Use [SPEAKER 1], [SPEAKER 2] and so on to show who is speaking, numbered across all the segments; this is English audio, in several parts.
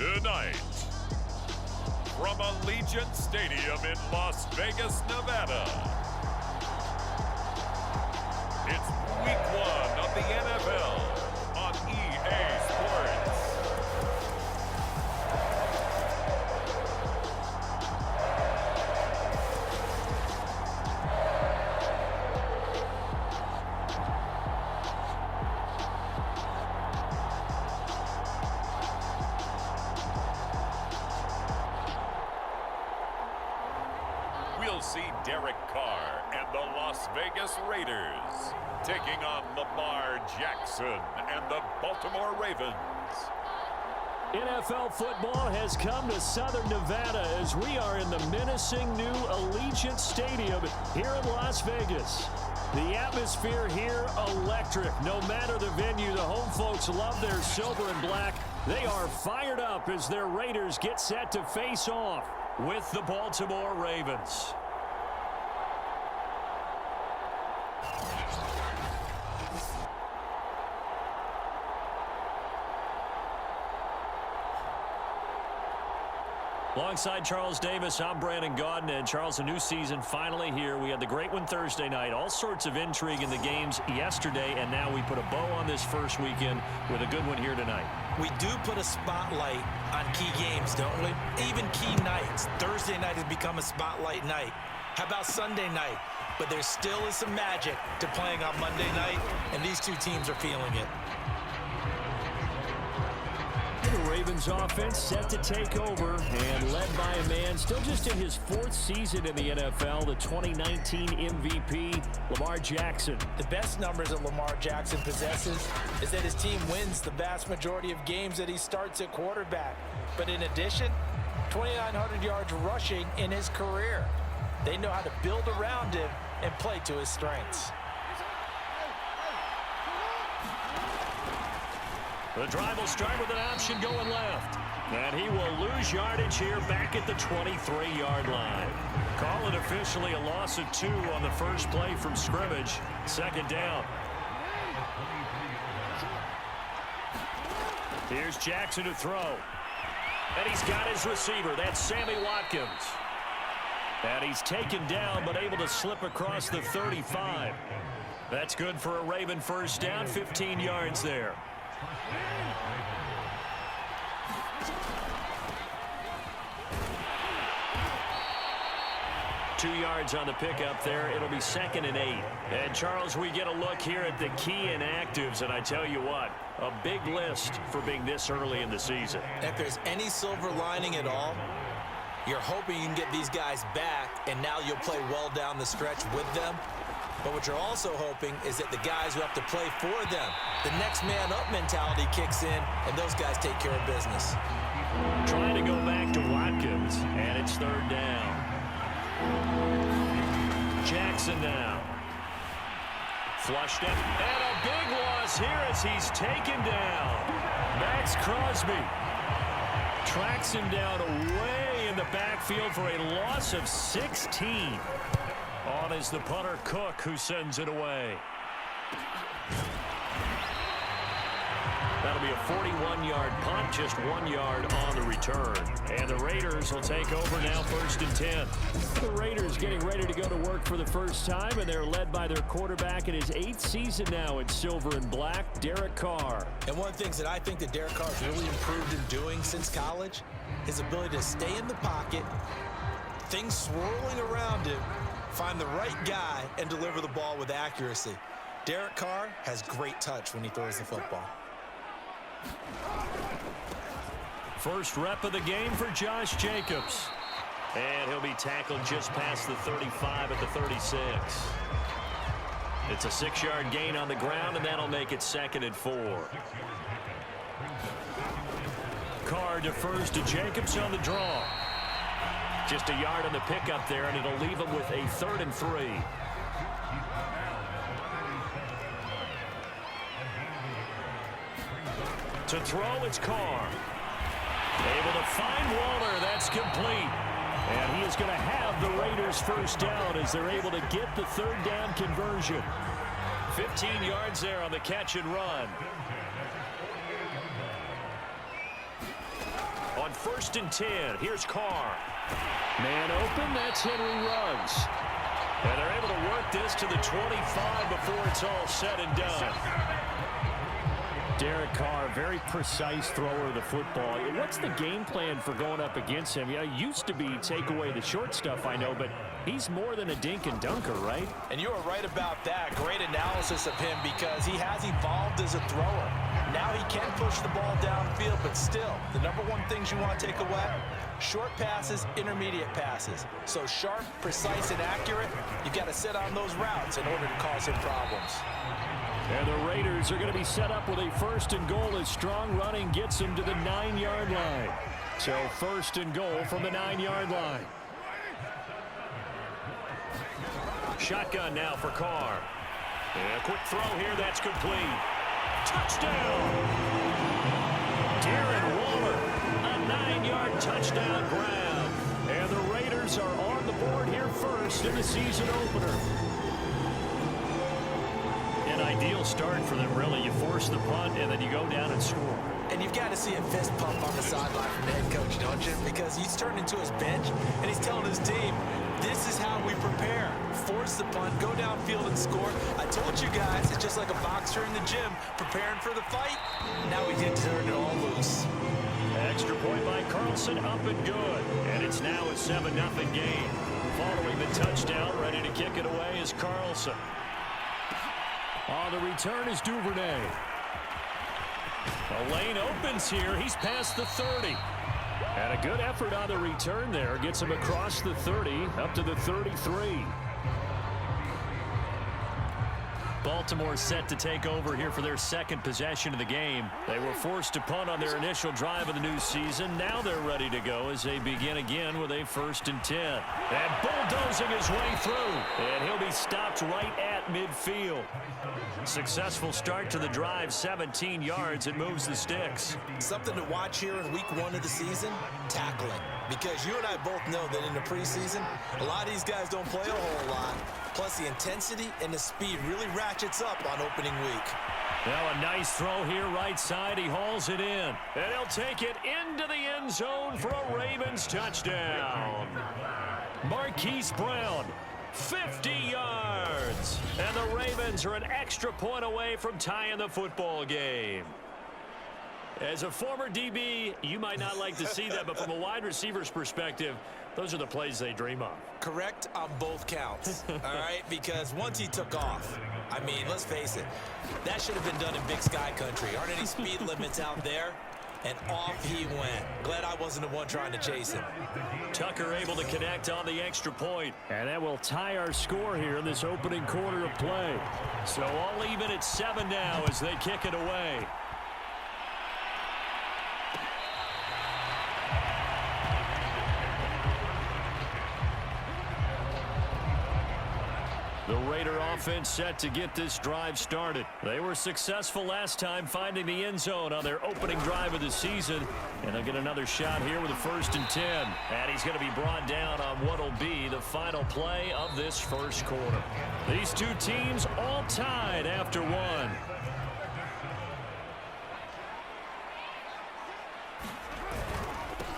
[SPEAKER 1] Tonight, from Allegiant Stadium in Las Vegas, Nevada, it's Week 1 of the NFL on EA Sports. We'll see Derek Carr and the Las Vegas Raiders taking on Lamar Jackson and the Baltimore Ravens.
[SPEAKER 2] NFL football has come to Southern Nevada as we are in the menacing new Allegiant Stadium here in Las Vegas. The atmosphere here electric. No matter the venue, the home folks love their silver and black. They are fired up as their Raiders get set to face off with the Baltimore Ravens. Alongside Charles Davis, I'm Brandon Gaudin. And Charles, a new season finally here. We had the great one Thursday night. All sorts of intrigue in the games yesterday, and now we put a bow on this first weekend with a good one here tonight.
[SPEAKER 3] We do put a spotlight on key games, don't we? Even key nights. Thursday night has become a spotlight night. How about Sunday night? But there still is some magic to playing on Monday night, and these two teams are feeling it.
[SPEAKER 2] The Ravens offense set to take over and led by a man still just in his fourth season in the NFL, the 2019 MVP, Lamar Jackson.
[SPEAKER 3] The best numbers that Lamar Jackson possesses is that his team wins the vast majority of games that he starts at quarterback. But in addition, 2,900 yards rushing in his career. They know how to build around him and play to his strengths.
[SPEAKER 2] The drive will start with an option going left. And he will lose yardage here back at the 23-yard line. Call it officially a loss of 2 on the first play from scrimmage. Second down. Here's Jackson to throw. And he's got his receiver. That's Sammy Watkins. And he's taken down but able to slip across the 35. That's good for a Raven first down, 15 yards there. 2 yards on the pickup there. It'll be 2nd and 8. And, Charles, we get a look here at the key inactives, and I tell you what, a big list for being this early in the season.
[SPEAKER 3] If there's any silver lining at all, you're hoping you can get these guys back, and now you'll play well down the stretch with them. But what you're also hoping is that the guys who have to play for them, the next man up mentality kicks in, and those guys take care of business.
[SPEAKER 2] Trying to go back to Watkins, and it's 3rd down. Jackson now. Flushed it, and a big loss here as he's taken down. Max Crosby tracks him down way in the backfield for a loss of 16. On is the punter Cook, who sends it away. That'll be a 41-yard punt, just 1 yard on the return. And the Raiders will take over now, 1st and 10. The Raiders getting ready to go to work for the first time, and they're led by their quarterback in his 8th season now in silver and black, Derek Carr.
[SPEAKER 3] And one of the things that I think that Derek Carr's really improved in doing since college, his ability to stay in the pocket, things swirling around him, find the right guy, and deliver the ball with accuracy. Derek Carr has great touch when he throws the football.
[SPEAKER 2] First rep of the game for Josh Jacobs. And he'll be tackled just past the 35 at the 36. It's a 6-yard gain on the ground, and that'll make it 2nd and 4. Carr defers to Jacobs on the draw. Just a yard on the pickup there, and it'll leave him with a 3rd and 3. To throw, it's Carr. Able to find Waller. That's complete. And he is going to have the Raiders first down as they're able to get the 3rd down conversion. 15 yards there on the catch and run. first and 10. Here's Carr. Man open, that's Henry Ruggs. And they're able to work this to the 25 before it's all said and done. Derek Carr, very precise thrower of the football. What's the game plan for going up against him? It used to be take away the short stuff, I know, but he's more than a dink and dunker, right?
[SPEAKER 3] And you are right about that. Great analysis of him because he has evolved as a thrower. Now he can push the ball downfield, but still, the number one things you want to take away, short passes, intermediate passes. So sharp, precise, and accurate, you've got to sit on those routes in order to cause him problems.
[SPEAKER 2] And the Raiders are going to be set up with a first and goal as strong running gets them to the 9-yard line. So first and goal from the 9-yard line. Shotgun now for Carr. And a quick throw here, that's complete. Touchdown! Darren Waller, a 9-yard touchdown grab. And the Raiders are on the board here first in the season opener. An ideal start for them, really. You force the punt, and then you go down and score.
[SPEAKER 3] And you've got to see a fist pump on the sideline from the head coach, don't you? Because he's turned into his bench, and he's telling his team, this is how we prepare. Force the punt, go downfield and score. I told you guys, it's just like a boxer in the gym preparing for the fight. Now we get to turn it all loose.
[SPEAKER 2] Extra point by Carlson, up and good. And it's now a 7-0 game. Following the touchdown, ready to kick it away is Carlson. On the return is Duvernay. The lane opens here. He's past the 30. And a good effort on the return there. Gets him across the 30, up to the 33. Baltimore set to take over here for their second possession of the game. They were forced to punt on their initial drive of the new season. Now they're ready to go as they begin again with a first and 10. And bulldozing his way through. And he'll be stopped right at midfield. Successful start to the drive, 17 yards. It moves the sticks.
[SPEAKER 3] Something to watch here in week 1 of the season, tackling. Because you and I both know that in the preseason, a lot of these guys don't play a whole lot. Plus, the intensity and the speed really ratchets up on opening week.
[SPEAKER 2] Now a nice throw here right side. He hauls it in. And he'll take it into the end zone for a Ravens touchdown. Marquise Brown, 50 yards. And the Ravens are an extra point away from tying the football game. As a former DB, you might not like to see that, but from a wide receiver's perspective, those are the plays they dream of.
[SPEAKER 3] Correct on both counts, all right? Because once he took off, I mean, let's face it, that should have been done in Big Sky country. Aren't any speed limits out there? And off he went. Glad I wasn't the one trying to chase him.
[SPEAKER 2] Tucker able to connect on the extra point. And that will tie our score here in this opening quarter of play. So all even at 7 now as they kick it away. The Raider offense set to get this drive started. They were successful last time finding the end zone on their opening drive of the season. And they'll get another shot here with a first and 10. And he's going to be brought down on what will be the final play of this first quarter. These two teams all tied after one.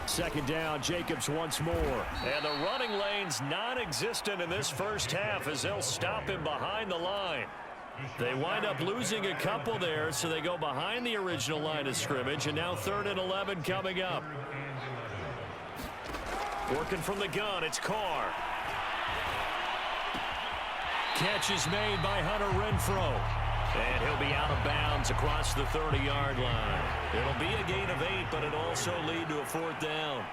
[SPEAKER 2] Second down, Jacobs once more. And the running lane's non-existent in this first half as they'll stop him behind the line. They wind up losing a couple there, so they go behind the original line of scrimmage, and now 3rd and 11 coming up. Working from the gun, it's Carr. Catch is made by Hunter Renfrow. And he'll be out of bounds across the 30-yard line. It'll be a gain of 8, but it'll also lead to a 4th down.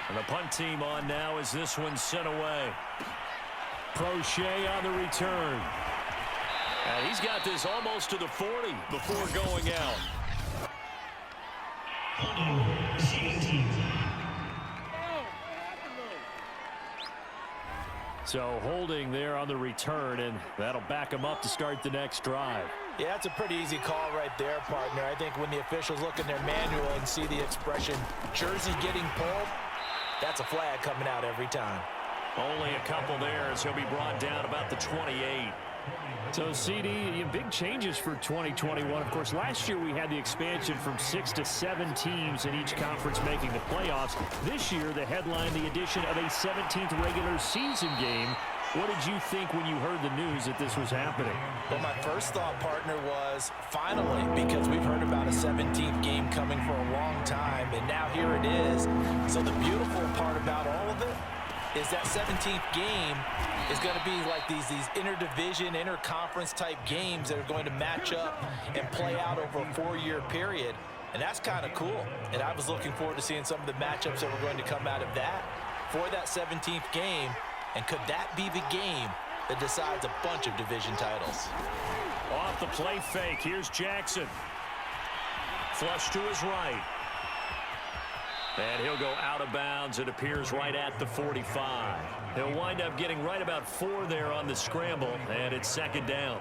[SPEAKER 2] And the punt team on now as this one's sent away. Crochet on the return. And he's got this almost to the 40 before going out. So holding there on the return, and that'll back him up to start the next drive.
[SPEAKER 3] Yeah, that's a pretty easy call right there, partner. I think when the officials look in their manual and see the expression jersey getting pulled, that's a flag coming out every time.
[SPEAKER 2] Only a couple there as he'll be brought down about the 28. So, CD, big changes for 2021. Of course, last year we had the expansion from 6 to 7 teams in each conference making the playoffs. This year, the headline, the addition of a 17th regular season game. What did you think when you heard the news that this was happening?
[SPEAKER 3] Well, my first thought, partner, was finally, because we've heard about a 17th game coming for a long time, and now here it is. So the beautiful part about all of it is that 17th game is going to be like these interdivision, interconference type games that are going to match up and play out over a 4-year period. And that's kind of cool. And I was looking forward to seeing some of the matchups that were going to come out of that for that 17th game. And could that be the game that decides a bunch of division titles?
[SPEAKER 2] Off the play fake, here's Jackson. Flush to his right. And he'll go out of bounds. It appears right at the 45. He'll wind up getting right about 4 there on the scramble, and it's second down.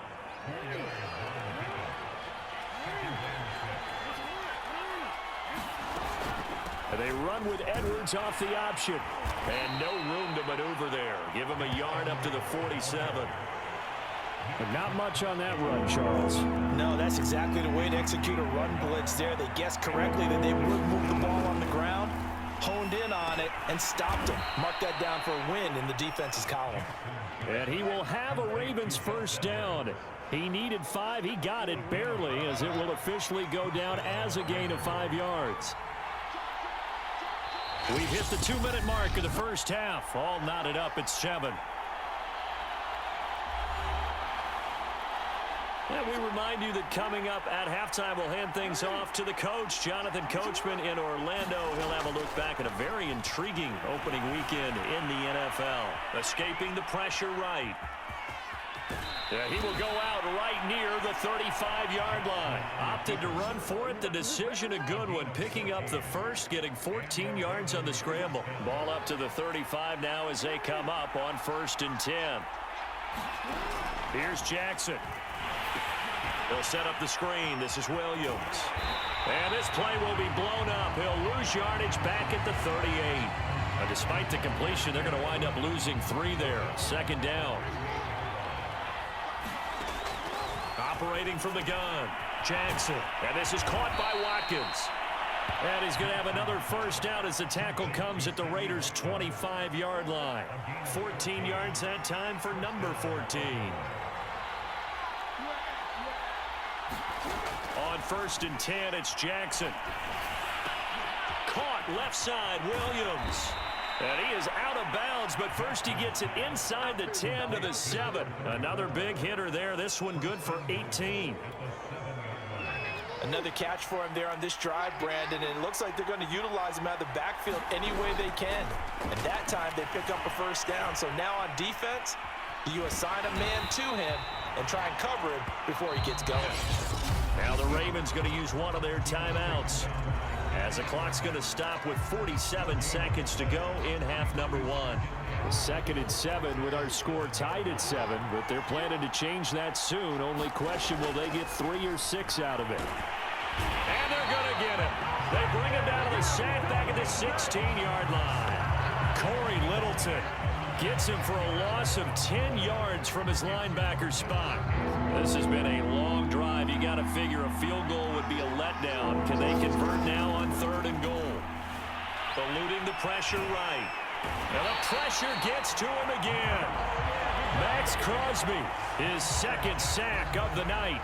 [SPEAKER 2] And they run with Edwards off the option. And no room to maneuver there. Give him a yard up to the 47. But not much on that run, Charles.
[SPEAKER 3] No, that's exactly the way to execute a run blitz there. They guessed correctly that they would move the ball on the ground, honed in on it, and stopped him. Mark that down for a win in the defense's column.
[SPEAKER 2] And he will have a Ravens first down. He needed 5. He got it barely, as it will officially go down as a gain of 5 yards. We've hit the 2-minute mark of the first half. All knotted up at 7. And we remind you that coming up at halftime, we'll hand things off to the coach, Jonathan Coachman in Orlando. He'll have a look back at a very intriguing opening weekend in the NFL. Escaping the pressure right. Yeah, he will go out right near the 35-yard line. Opted to run for it. The decision a good one. Picking up the first, getting 14 yards on the scramble. Ball up to the 35 now as they come up on 1st and 10. Here's Jackson. He'll set up the screen. This is Williams. And this play will be blown up. He'll lose yardage back at the 38. But despite the completion, they're going to wind up losing 3 there. Second down. Operating from the gun, Jackson. And this is caught by Watkins. And he's going to have another first down as the tackle comes at the Raiders' 25-yard line. 14 yards that time for number 14. On 1st and 10, it's Jackson. Caught left side, Williams. And he is out of bounds, but first he gets it inside the 10 to the 7. Another big hitter there. This one good for 18.
[SPEAKER 3] Another catch for him there on this drive, Brandon, and it looks like they're going to utilize him out of the backfield any way they can. And that time they pick up a first down. So now on defense, you assign a man to him and try and cover him before he gets going.
[SPEAKER 2] Now the Ravens going to use one of their timeouts, as the clock's going to stop with 47 seconds to go in half number 1. 2nd and 7 with our score tied at 7, but they're planning to change that soon. Only question, will they get 3 or 6 out of it? And they're going to get him. They bring him down to the sack back at the 16-yard line. Corey Littleton gets him for a loss of 10 yards from his linebacker spot. This has been a long drive. You got to figure a field goal would be a letdown. Can they convert now on 3rd and goal? Eluding the pressure right. And the pressure gets to him again. Max Crosby, his 2nd sack of the night.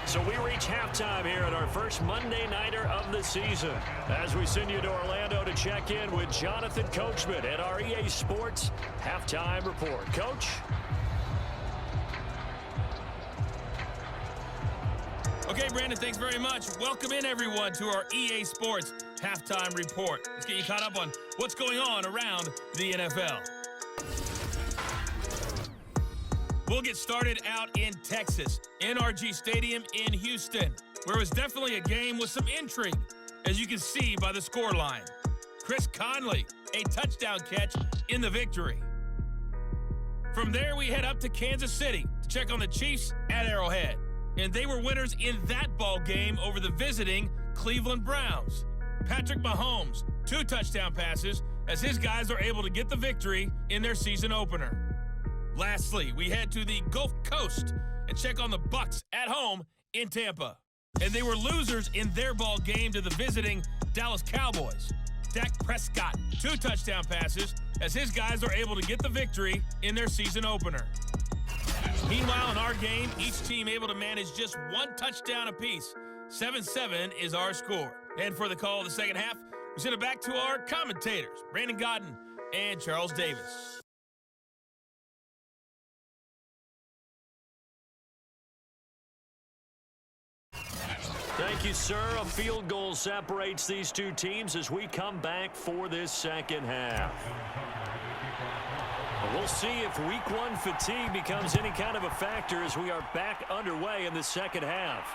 [SPEAKER 2] So we reach halftime here at our first Monday Nighter of the season, as we send you to Orlando to check in with Jonathan Coachman at our EA Sports Halftime Report. Coach?
[SPEAKER 4] Okay, Brandon, thanks very much. Welcome in, everyone, to our EA Sports Halftime Report. Let's get you caught up on what's going on around the NFL. We'll get started out in Texas, NRG Stadium in Houston, where it was definitely a game with some intrigue, as you can see by the scoreline. Chris Conley, a touchdown catch in the victory. From there, we head up to Kansas City to check on the Chiefs at Arrowhead. And they were winners in that ball game over the visiting Cleveland Browns. Patrick Mahomes, 2 touchdown passes, as his guys are able to get the victory in their season opener. Lastly, we head to the Gulf Coast and check on the Bucs at home in Tampa. And they were losers in their ball game to the visiting Dallas Cowboys. Dak Prescott, 2 touchdown passes as his guys are able to get the victory in their season opener. Meanwhile, in our game, each team able to manage just 1 touchdown apiece. 7-7 is our score. And for the call of the second half, we send it back to our commentators, Brandon Godden and Charles Davis.
[SPEAKER 2] Thank you, sir. A field goal separates these two teams as we come back for this second half. We'll see if week 1 fatigue becomes any kind of a factor as we are back underway in the second half.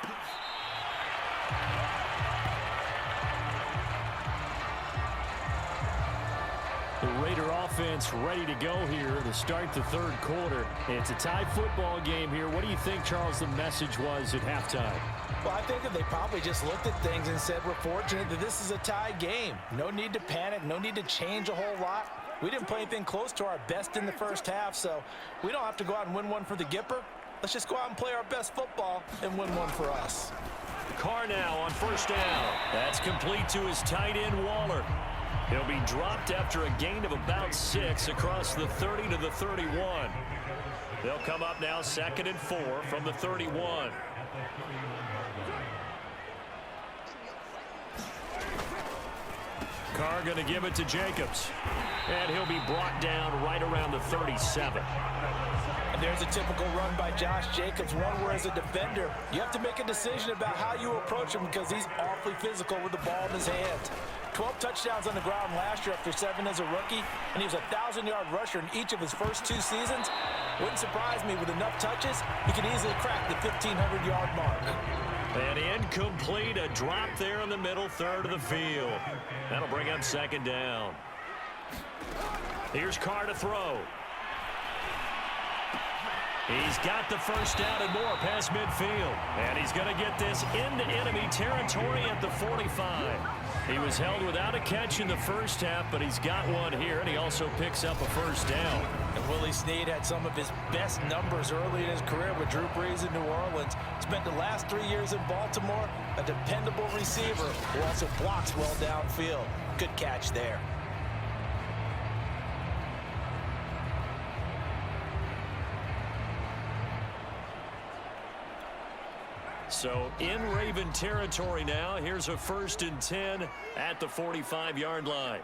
[SPEAKER 2] The Raider offense ready to go here to start the third quarter. It's a tie football game here. What do you think, Charles, the message was at halftime?
[SPEAKER 3] Well, I think that they probably just looked at things and said, we're fortunate that this is a tie game. No need to panic, no need to change a whole lot. We didn't play anything close to our best in the first half, so we don't have to go out and win one for the Gipper. Let's just go out and play our best football and win one for us.
[SPEAKER 2] Carr now on first down. That's complete to his tight end, Waller. He'll be dropped after a gain of about 6 across the 30 to the 31. They'll come up now 2nd and 4 from the 31. Carr going to give it to Jacobs. And he'll be brought down right around the 37.
[SPEAKER 3] And there's a typical run by Josh Jacobs, one where as a defender, you have to make a decision about how you approach him because he's awfully physical with the ball in his hands. 12 touchdowns on the ground last year after 7 as a rookie, and he was a 1,000-yard rusher in each of his first 2 seasons. Wouldn't surprise me with enough touches, he could easily crack the 1,500-yard mark.
[SPEAKER 2] And incomplete, a drop there in the middle third of the field. That'll bring up 2nd down. Here's Carr to throw. He's got the first down and more past midfield. And he's going to get this into enemy territory at the 45. He was held without a catch in the first half, but he's got one here, and he also picks up a first down.
[SPEAKER 3] And Willie Snead had some of his best numbers early in his career with Drew Brees in New Orleans. Spent the last 3 years in Baltimore, a dependable receiver who also blocks well downfield. Good catch there.
[SPEAKER 2] So in Raven territory now. Here's a 1st and 10 at the 45-yard line.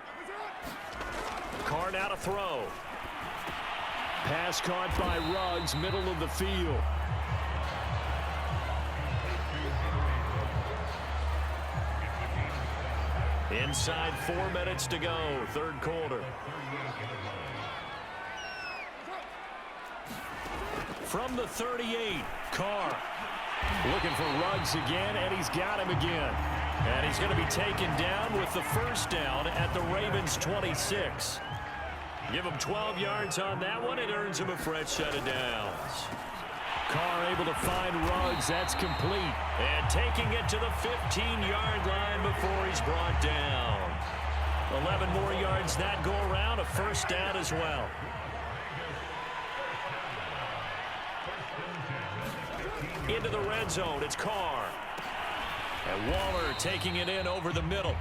[SPEAKER 2] Carr now to throw. Pass caught by Ruggs, middle of the field. Inside 4 minutes to go, third quarter. From the 38, Carr. Looking for Ruggs again, and he's got him again. And he's going to be taken down with the first down at the Ravens' 26. Give him 12 yards on that one. It earns him a fresh set of downs. Carr able to find Ruggs. That's complete. And taking it to the 15-yard line before he's brought down. 11 more yards that go around. A first down as well. Into the red zone, it's Carr. And Waller taking it in over the middle.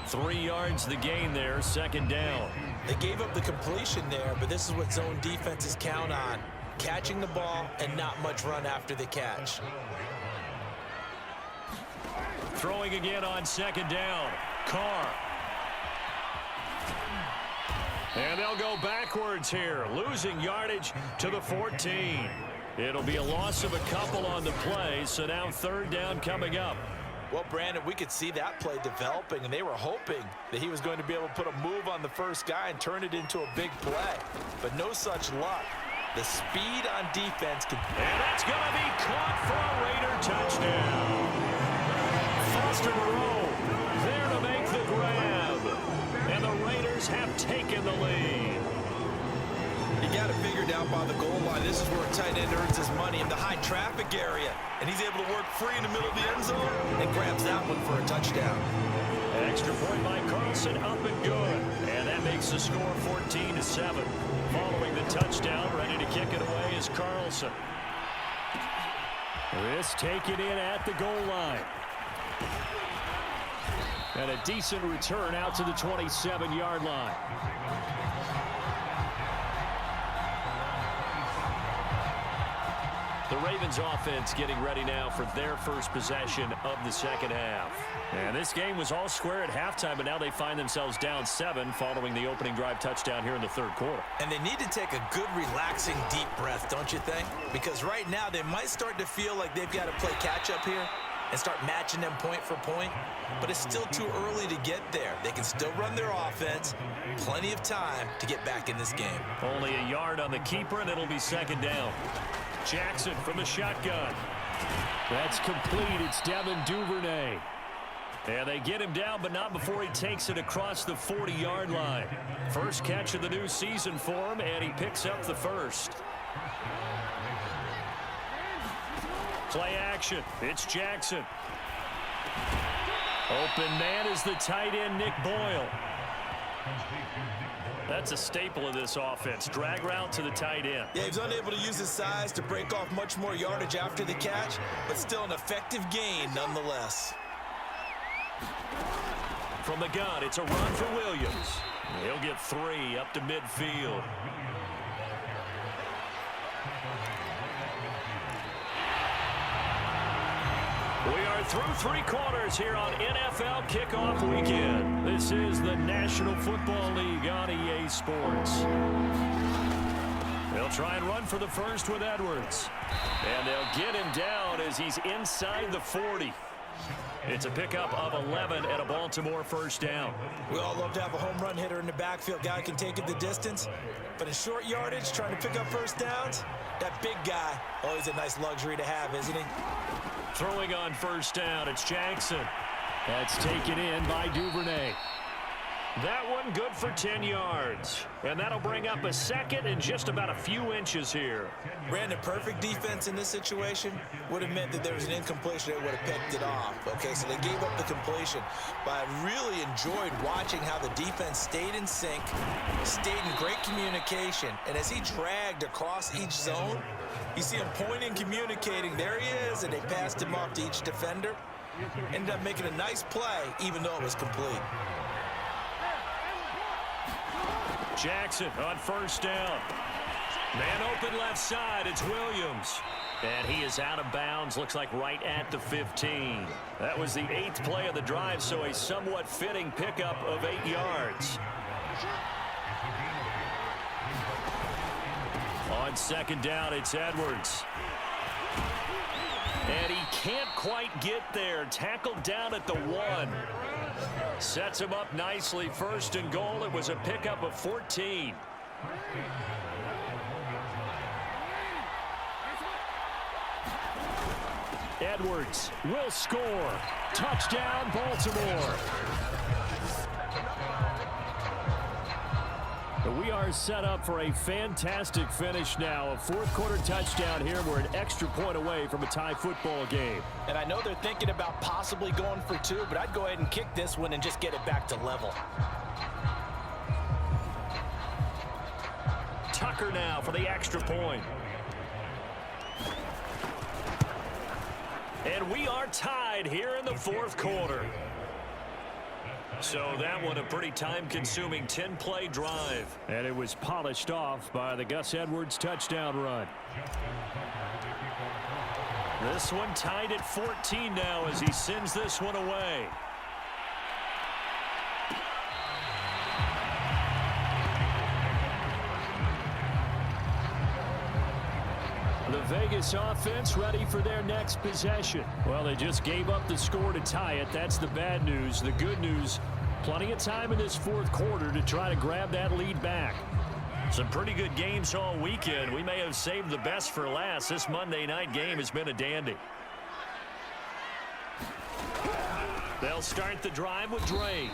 [SPEAKER 2] 3 yards the gain there, 2nd down.
[SPEAKER 3] They gave up the completion there, but this is what zone defenses count on. Catching the ball and not much run after the catch.
[SPEAKER 2] Throwing again on 2nd down, Carr. And they'll go backwards here, losing yardage to the 14. It'll be a loss of a couple on the play, so now 3rd down coming up.
[SPEAKER 3] Well, Brandon, we could see that play developing, and they were hoping that he was going to be able to put a move on the first guy and turn it into a big play. But no such luck. The speed on defense can...
[SPEAKER 2] And that's going to be caught for a Raider touchdown. Foster Moreau there to make the grab. And the Raiders have taken the lead.
[SPEAKER 3] You got it figured out by the goal line. This is where a tight end earns his money in the high traffic area. And he's able to work free in the middle of the end zone and grabs that one for a touchdown.
[SPEAKER 2] Extra point by Carlson, up and good. And that makes the score 14-7. Following the touchdown, ready to kick it away is Carlson. This taken in at the goal line. And a decent return out to the 27-yard line. The Ravens offense getting ready now for their first possession of the second half. And this game was all square at halftime, but now they find themselves down 7 following the opening drive touchdown here in the third quarter.
[SPEAKER 3] And they need to take a good, relaxing, deep breath, don't you think? Because right now they might start to feel like they've got to play catch-up here and start matching them point for point. But it's still too early to get there. They can still run their offense. Plenty of time to get back in this game.
[SPEAKER 2] Only a yard on the keeper, and it'll be second down. Jackson from the shotgun. That's complete. It's Devin Duvernay. And they get him down, but not before he takes it across the 40-yard line. First catch of the new season for him, and he picks up the first. Play action. It's Jackson. Open man is the tight end, Nick Boyle. That's a staple of this offense. Drag route to the tight end.
[SPEAKER 3] Yeah, he's unable to use his size to break off much more yardage after the catch, but still an effective gain nonetheless.
[SPEAKER 2] From the gun, it's a run for Williams. He'll get 3 up to midfield. We are through 3 quarters here on NFL Kickoff Weekend. This is the National Football League on EA Sports. They'll try and run for the first with Edwards. And they'll get him down as he's inside the 40. It's a pickup of 11 and a Baltimore first down.
[SPEAKER 3] We all love to have a home run hitter in the backfield. Guy can take it the distance. But in short yardage, trying to pick up first downs, that big guy, always a nice luxury to have, isn't he?
[SPEAKER 2] Throwing on first down, it's Jackson. That's taken in by Duvernay. That one good for 10 yards. And that'll bring up a second and just about a few inches here.
[SPEAKER 3] Brandon, perfect defense in this situation would have meant that there was an incompletion that would have picked it off. Okay, so they gave up the completion. But I really enjoyed watching how the defense stayed in sync, stayed in great communication. And as he dragged across each zone, you see him pointing, communicating. There he is, and they passed him off to each defender. Ended up making a nice play, even though it was complete.
[SPEAKER 2] Jackson on first down. Man open left side, it's Williams. And he is out of bounds, looks like right at the 15. That was the 8th play of the drive, so a somewhat fitting pickup of 8 yards. On second down, it's Edwards. And he can't quite get there. Tackled down at the 1. Sets him up nicely. First and goal. It was a pickup of 14. Edwards will score. Touchdown, Baltimore. We are set up for a fantastic finish now. A fourth quarter touchdown here. We're an extra point away from a tie football game.
[SPEAKER 5] And I know they're thinking about possibly going for 2, but I'd go ahead and kick this one and just get it back to level.
[SPEAKER 2] Tucker now for the extra point. And we are tied here in the fourth quarter. So that one a pretty time-consuming 10-play drive. And it was polished off by the Gus Edwards touchdown run. This one tied at 14 now as he sends this one away. The Vegas offense ready for their next possession. Well, they just gave up the score to tie it. That's the bad news. The good news, plenty of time in this fourth quarter to try to grab that lead back. Some pretty good games all weekend. We may have saved the best for last. This Monday night game has been a dandy. They'll start the drive with Drake.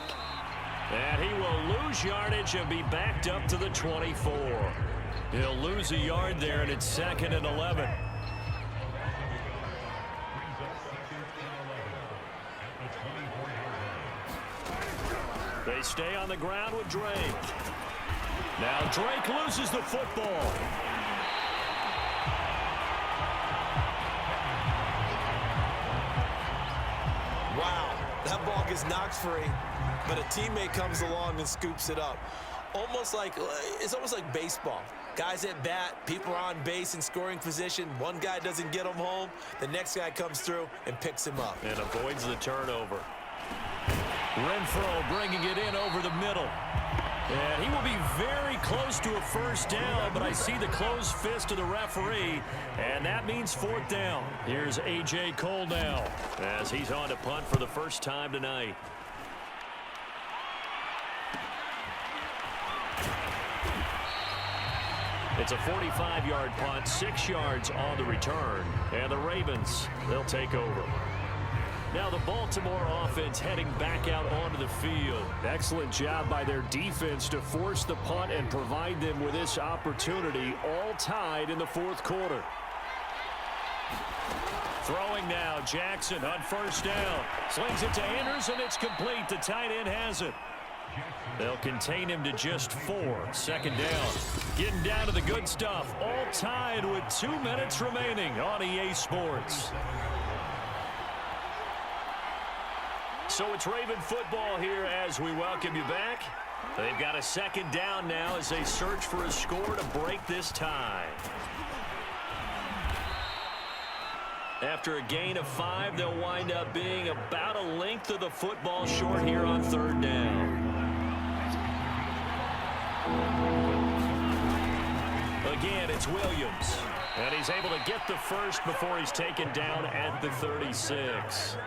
[SPEAKER 2] And he will lose yardage and be backed up to the 24. He'll lose a yard there, and it's 2nd and 11. They stay on the ground with Drake. Now Drake loses the football.
[SPEAKER 3] Wow, that ball gets knocked free, but a teammate comes along and scoops it up. It's almost like baseball. Guys at bat, people are on base in scoring position. One guy doesn't get him home. The next guy comes through and picks him up.
[SPEAKER 2] And avoids the turnover. Renfro bringing it in over the middle. And he will be very close to a first down, but I see the closed fist of the referee, and that means fourth down. Here's A.J. Cole now as he's on to punt for the first time tonight. It's a 45-yard punt, 6 yards on the return, and the Ravens, they'll take over. Now the Baltimore offense heading back out onto the field. Excellent job by their defense to force the punt and provide them with this opportunity, all tied in the fourth quarter. Throwing now, Jackson on first down. Slings it to Andrews, and it's complete. The tight end has it. They'll contain him to just 4. Second down. Getting down to the good stuff. All tied with 2 minutes remaining on EA Sports. So it's Raven football here as we welcome you back. They've got a second down now as they search for a score to break this tie. After a gain of 5, they'll wind up being about a length of the football short here on third down. Again, it's Williams. And he's able to get the first before he's taken down at the 36.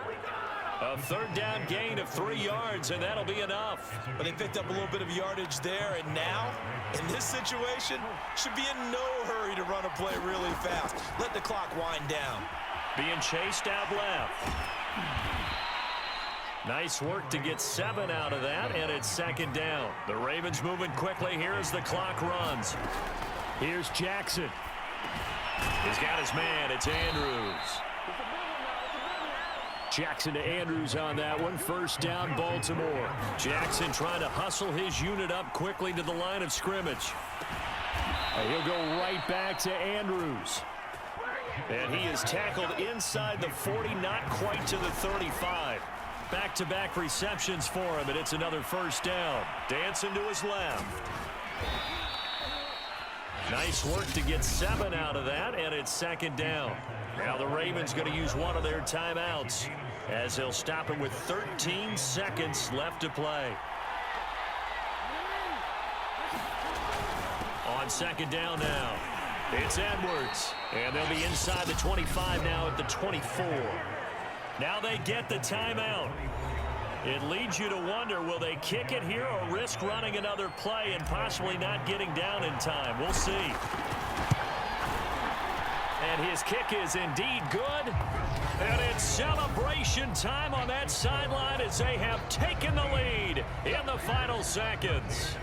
[SPEAKER 2] A third down gain of 3 yards, and that'll be enough.
[SPEAKER 3] But they picked up a little bit of yardage there, and now, in this situation, should be in no hurry to run a play really fast. Let the clock wind down.
[SPEAKER 2] Being chased out left. Nice work to get 7 out of that, and it's second down. The Ravens moving quickly here as the clock runs. Here's Jackson. He's got his man. It's Andrews. Jackson to Andrews on that one. First down, Baltimore. Jackson trying to hustle his unit up quickly to the line of scrimmage. And he'll go right back to Andrews. And he is tackled inside the 40, not quite to the 35. Back-to-back receptions for him, and it's another first down. Dancing to his left. Nice work to get 7 out of that, and it's second down. Now the Ravens going to use one of their timeouts as they'll stop him with 13 seconds left to play. On second down now, it's Edwards. And they'll be inside the 25 now at the 24. Now they get the timeout. It leads you to wonder, will they kick it here or risk running another play and possibly not getting down in time? We'll see. And his kick is indeed good. And it's celebration time on that sideline as they have taken the lead in the final seconds.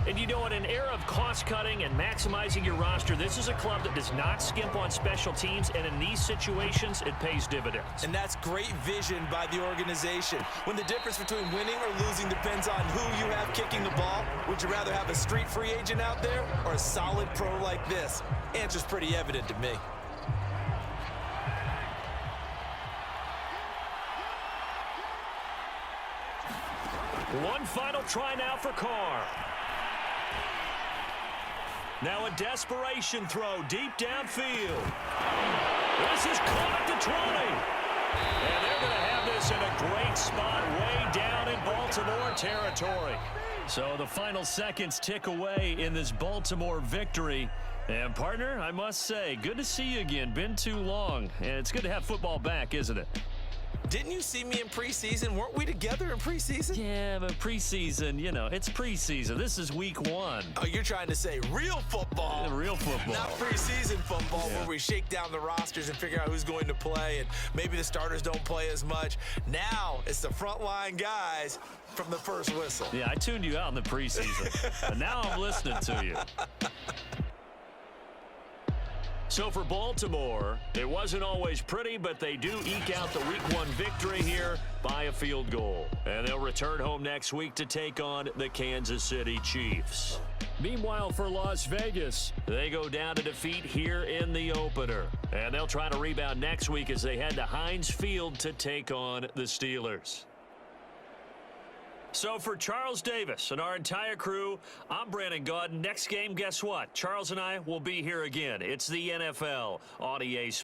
[SPEAKER 2] And you know, in an era of cost-cutting and maximizing your roster, this is a club that does not skimp on special teams, and in these situations, it pays dividends.
[SPEAKER 3] And that's great vision by the organization. When the difference between winning or losing depends on who you have kicking the ball, would you rather have a street free agent out there or a solid pro like this? Answer's pretty evident to me.
[SPEAKER 2] One final try now for Carr. Now a desperation throw deep downfield. This is caught at the 20. And they're going to have this in a great spot way down in Baltimore territory. So the final seconds tick away in this Baltimore victory. And partner, I must say, good to see you again. Been too long. And it's good to have football back, isn't it?
[SPEAKER 3] Didn't you see me in preseason? Weren't we together in preseason?
[SPEAKER 2] Yeah, but preseason, you know, it's preseason. This is week 1.
[SPEAKER 3] Oh, you're trying to say real football.
[SPEAKER 2] Real football.
[SPEAKER 3] Not preseason football where we shake down the rosters and figure out who's going to play, and maybe the starters don't play as much. Now it's the frontline guys from the first whistle.
[SPEAKER 2] Yeah, I tuned you out in the preseason. And now I'm listening to you. So for Baltimore, it wasn't always pretty, but they do eke out the Week 1 victory here by a field goal. And they'll return home next week to take on the Kansas City Chiefs. Meanwhile, for Las Vegas, they go down to defeat here in the opener. And they'll try to rebound next week as they head to Heinz Field to take on the Steelers. So for Charles Davis and our entire crew, I'm Brandon Gaudin. Next game, guess what? Charles and I will be here again. It's the NFL on EA Sports.